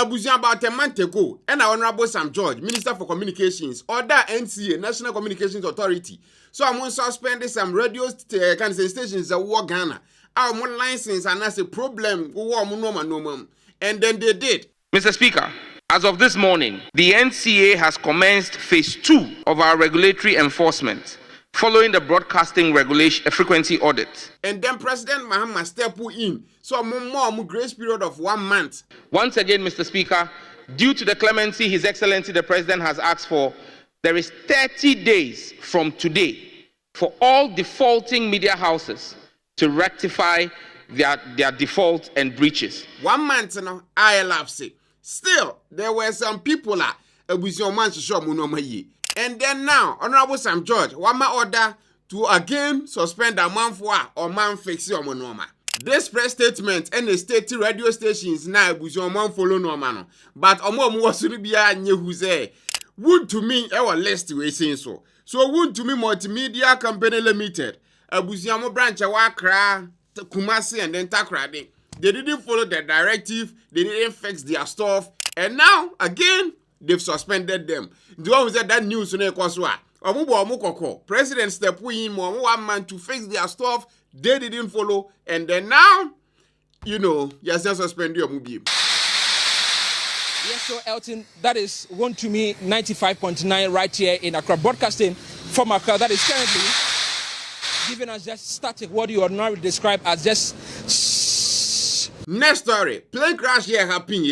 Abuja about a month ago, and our Honorable Sam George, Minister for Communications, order NCA, National Communications Authority. So I'm going to suspend some radio stations that work Ghana. Our more license and that's a problem. And then they did. Mr. Speaker, as of this morning, the NCA has commenced phase 2 of our regulatory enforcement following the broadcasting regulation frequency audit. And then President Mahama step in. So more grace period of 1 month. Once again, Mr. Speaker, due to the clemency His Excellency the President has asked for, there is 30 days from today for all defaulting media houses to rectify their default and breaches. 1 month, I love say. Still, there were some people that and then now, Honorable Sam George, one order to again suspend a man for or man fix your monoma. This press statement and the state radio stations now was your man follow no man. But Omo was to be a new who's there. Wontumi our list we saying so. So Wontumi Multimedia Company Limited, a Buziamo branch of Accra, Kumasi and then Takrade. They didn't follow the directive, they didn't fix their stuff, and now again they've suspended them. The one who said that news on Ekoswa. President step in 1 month to fix their stuff, they didn't follow, and then now, you just suspend your movie. Yes, so Elton, that is Wontumi 95.9 right here in Accra, broadcasting from Accra. That is currently giving us just static, what you ordinarily describe as just. Next story, plane crash here happened,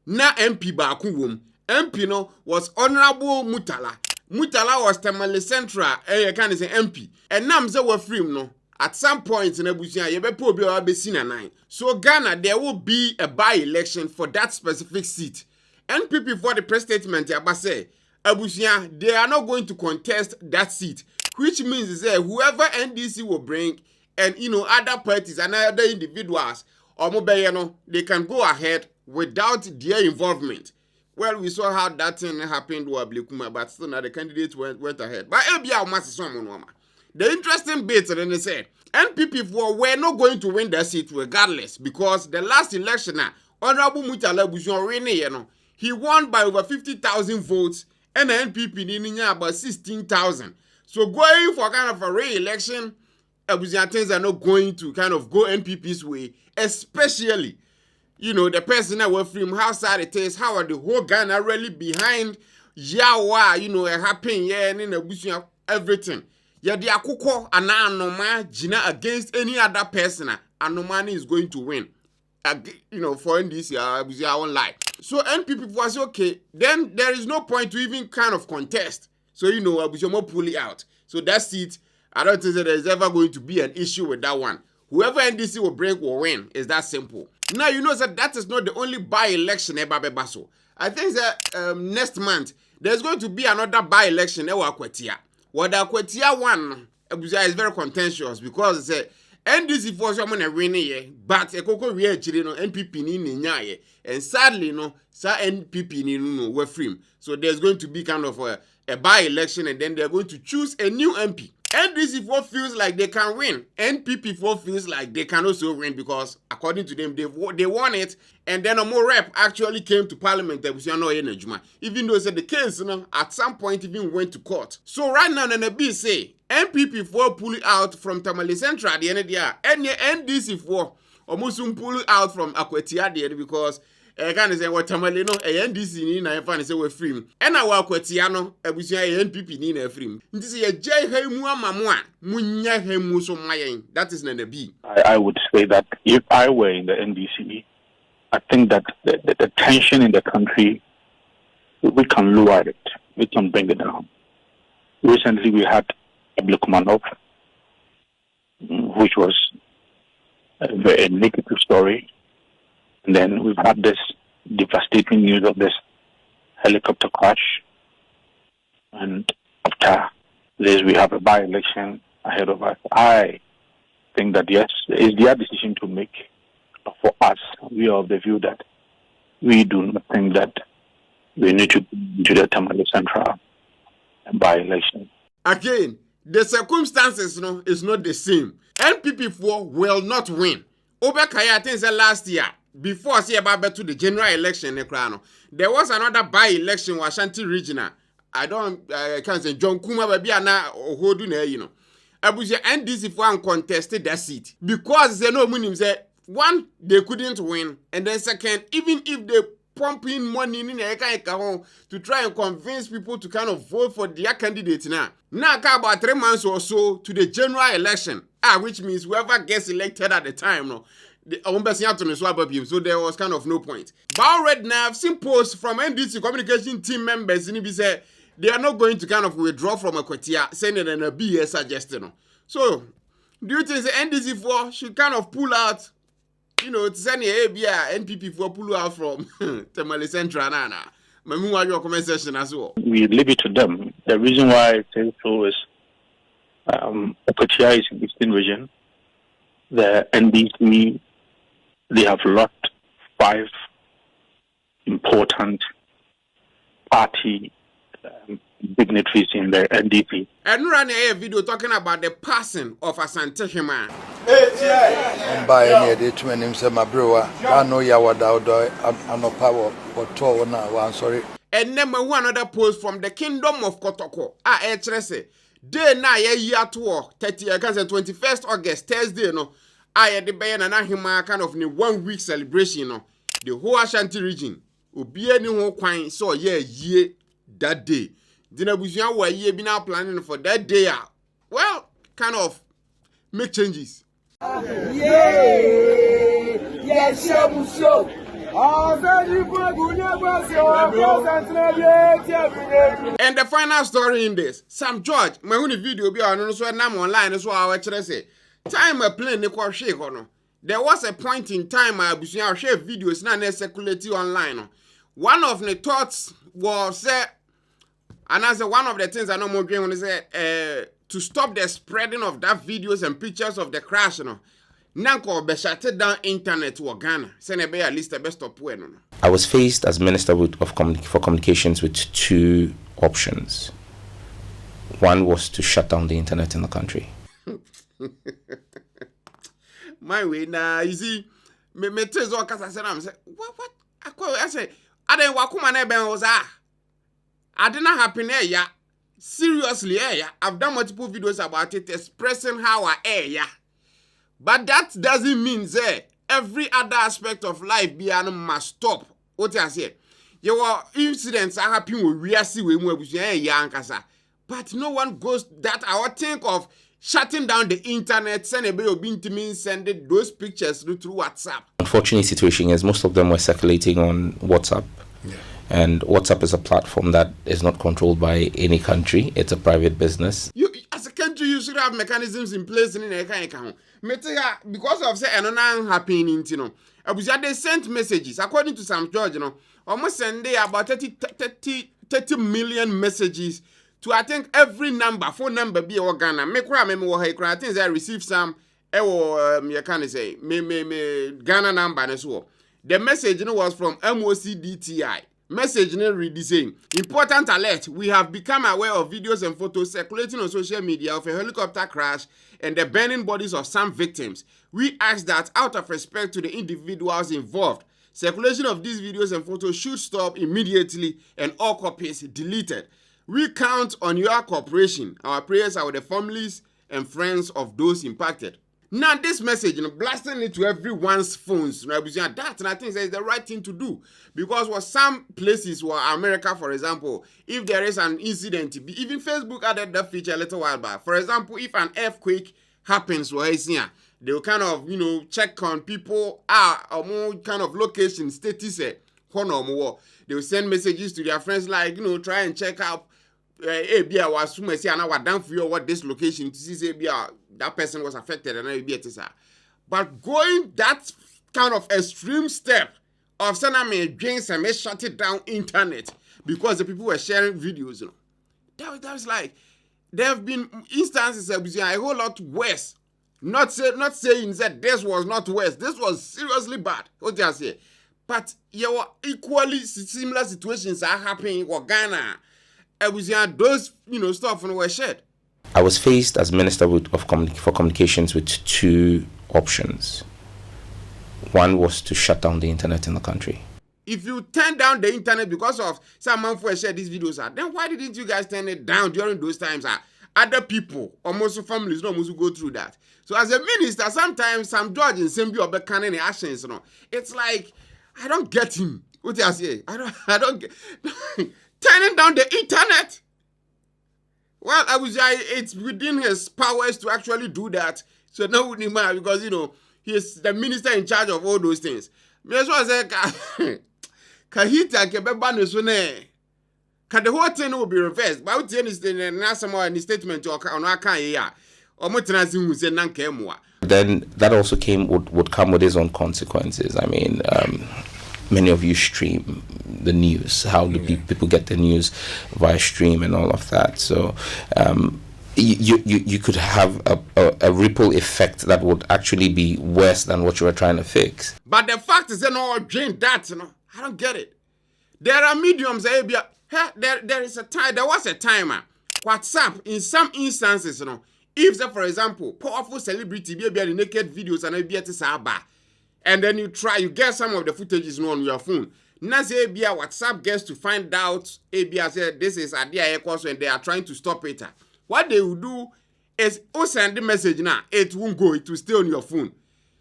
na MP Baku MP was Honorable Mutala. Mutala was Tamale Central, can say MP. And now they were free, at some point in Abuja, you be probably be seen a 9. So Ghana, there will be a by-election for that specific seat. NPP for the press statement, say, Abuja, they are not going to contest that seat, which means that whoever NDC will bring, and other parties and other individuals, or mobile, they can go ahead without their involvement. Well, we saw how that thing happened with Ablikuma, but still now the candidates went ahead. But the interesting bit, then they say, NPP were not going to win that seat regardless, because the last election, Honorable Mutala Bujon, he won by over 50,000 votes, and the NPP needing about 16,000. So going for kind of a re-election, things are not going to kind of go NPP's way, especially, the person that were from how sad it is, how are the whole Ghana really behind Yawa, a happy and in a bush of everything. Yeah, the Akuko and Anoma Gina against any other person, Anomani is going to win. For this year, we won't lie. So NPP was okay, then there is no point to even kind of contest. So, Abuja pull it out. So that seat, I don't think that there's ever going to be an issue with that one. Whoever NDC will bring will win. It's that simple. Now, that is not the only by-election ever Baso. I think that next month, there's going to be another by-election in Akwatia. Well, the Akwatia one is very contentious because NDC for someone a winning, but a cocoa real NPP ni and sadly, NPP ni were free. So there's going to be kind of a by-election, and then they're going to choose a new MP. NDC4 feels like they can win. NPP4 feels like they can also win because, according to them, they won it. And then a more rep actually came to parliament. Even though the case, at some point even went to court. So right now, the say NPP4 pull out from Tamale Central at the end of the year. And NDC4 almost pull out from Akwatia at the end because I can't say what Tamale NDC ni na fan say we free. And our Akwatia no ebusia NPP ni na free. This is a jay hemu amamwa munya hemu so mayen. That is the B. I would say that if I were in the NDC, I think that the tension in the country, we can lower it. We can bring it down. Recently, we had Abdulkumanov, which was a very negative story. And then we've had this devastating news of this helicopter crash. And after this, we have a by-election ahead of us. I think that, yes, it's their decision to make. For us, we are of the view that we do not think that we need to do the Tamale Central by-election. Again, the circumstances is not the same. NPP4 will not win. Obekaya, I think last year, before say about to the general election there was another by-election was Ashanti regional. I can't say John Kuma baby na ohodu na you know. Abuja NDC for contested that seat because they know meaning say one they couldn't win, and then second, even if they pump in money in the to try and convince people to kind of vote for their candidate now about 3 months or so to the general election, which means whoever gets elected at the time, so there was kind of no point. But already now I've seen posts from NDC communication team members in it say they are not going to kind of withdraw from Akwatia, saying that an BS suggestion. So do you think the NDC4 should kind of pull out, to send a NPP for pull out from Tamale Central? Your comment section as well. We leave it to them. The reason why I say so is Akwatia is in the Eastern region. The NDC, they have lost 5 important party dignitaries in the NDP. And run a video talking about the passing of Asanteman. By any day to name say my bro, I know ya I'm no power or tall now. I'm sorry. And number one other post from the Kingdom of Kotoko. H3 day na year tour 21st August Thursday the bayan and ahima kind of 1 week celebration the whole Ashanti region obi any ho kwan so ye that day. Dina busuan wa ye bi na planning for that day. Well, kind of make changes. And the final story in this, Sam George, my only video be on so now online so I actually say time a plane ne shake no. There was a point in time I busuan share videos na circulating online. One of the thoughts was and as one of the things I know more going on is to stop the spreading of that videos and pictures of the crash, Nanko be shut down internet to Ghana. Send be at least the best of way. I was faced as Minister for Communications with 2 options. One was to shut down the internet in the country. My way now, you see, me tell all cause I said what I say I didn't wakuma na ben was I didn't happen here. Seriously, I've done multiple videos about it expressing how I air. But that doesn't mean that every other aspect of life must stop. What I say? Your incidents are happening with we see but no one goes that I would think of shutting down the internet, sending those pictures through WhatsApp. Unfortunate situation is most of them were circulating on WhatsApp. Yeah. And WhatsApp is a platform that is not controlled by any country. It's a private business. You, as a country, you should have mechanisms in place in a kind of because of say happening, they sent messages. According to Sam George, almost send about 30 million messages to I think every phone number be Ghana. I think I received some you can say Ghana number as well. The message was from MOCDTI. Message read the same. Important alert. We have become aware of videos and photos circulating on social media of a helicopter crash and the burning bodies of some victims. We ask that out of respect to the individuals involved, circulation of these videos and photos should stop immediately and all copies deleted. We count on your cooperation. Our prayers are with the families and friends of those impacted. Now this message, blasting it to everyone's phones, that and I think is the right thing to do, because for some places, where America, for example, if there is an incident, even Facebook added that feature a little while back. For example, if an earthquake happens, where they will kind of check on people, more kind of location status, they will send messages to their friends like try and check out. Was down for you what this location to see that person was affected and but going that kind of extreme step of sending me drinks and me shut it down internet because the people were sharing videos, that was like there have been instances of a whole lot worse. Not saying that this was not worse. This was seriously bad. What do I say? But equally similar situations are happening in Ghana. Those stuff were shared. I was faced as Minister for Communications with 2 options. One was to shut down the internet in the country. If you turn down the internet because of some man for share these videos, then why didn't you guys turn it down during those times? Other people, almost families, no must go through that. So as a minister, sometimes some judge in Simbi or Bekan actions, it's like I don't get him. What do I say? I don't get turning down the internet. Well, it's within his powers to actually do that. So no because he's the minister in charge of all those things. Me as well say Kahita kebeba so ne. Can the whole thing will be reversed? But what is the national in the statement or then that also would come with its own consequences. I mean, many of you stream the news. How do people get the news via stream and all of that? So you could have a ripple effect that would actually be worse than what you were trying to fix. But the fact is, drink that. I don't get it. There are mediums. There is a time. There was a timer. WhatsApp in some instances, if, say, for example, powerful celebrity be the naked videos and be at Saba, and then you get some of the footages on your phone. Now say WhatsApp gets to find out say this is idea equals and they are trying to stop it. What they will do is send the message now. It won't go. It will stay on your phone.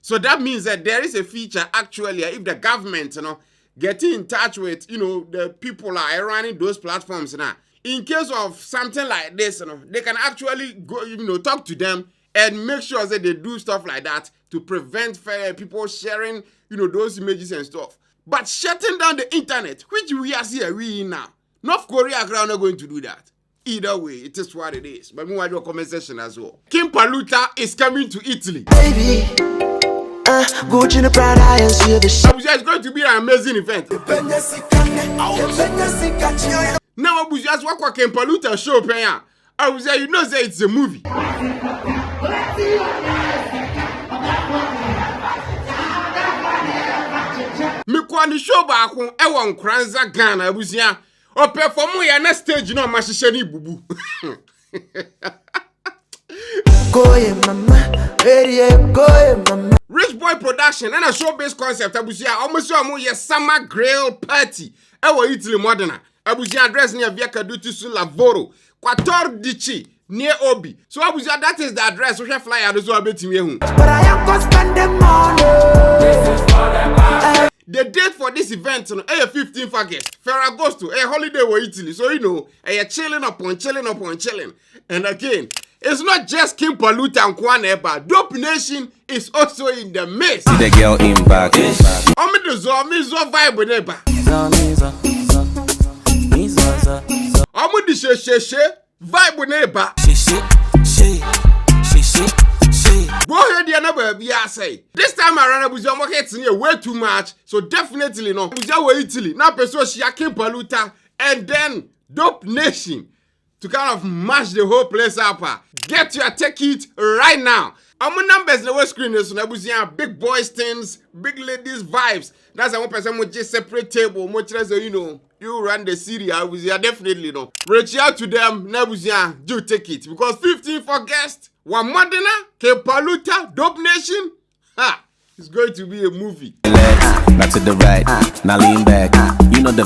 So that means that there is a feature actually if the government get in touch with the people are running those platforms now. In case of something like this, they can actually go, talk to them and make sure that they do stuff like that to prevent people sharing, those images and stuff. But shutting down the internet, which we are seeing now, North Korea are not going to do that. Either way, it is what it is. But we want your comment section as well. Kim Paluta is coming to Italy. Baby, go to the Prada and see the show. It's going to be an amazing event. Now, I was just watching Kim Paluta show. I was say it's a movie. Me kwani show back on Ewan Kranza Ghana. I was here. O perform ya na stage no mashishe ni bubu. Rich Boy Production and a show-based concept. Abusia almost your summer grill party. Ewa Italy Moderna. Abusia address near Via Cadutu su Lavoro. 14 near Obi. So Abusia, that is the address. We have flyer to so bet me. But I am going to spend the money. The date for this event is 15th August. Ferragosto, a holiday in Italy. So chilling upon chilling. And again, it's not just Kim Paluta and Kwaneba. Dope Nation is also in the mix. See the girl in back. I'm the vibe with neighbor. I'm the vibe with neighbor. Go ahead, the number be I say. This time around, I was getting way too much. So definitely no. We Italy. Now person she Kim Paluta and then Dope Nation to kind of mash the whole place up. Get your ticket right now. I'm numbers the screen is so big boys things, big ladies vibes. That's one person with just separate table. Much as you run the city. I was definitely no. Reach out to them. Nebuzia, do take it because 15 for guest. One Modena, Kim Paluta, Dope Nation. It's going to be a movie. Not to the right, now lean back. You know the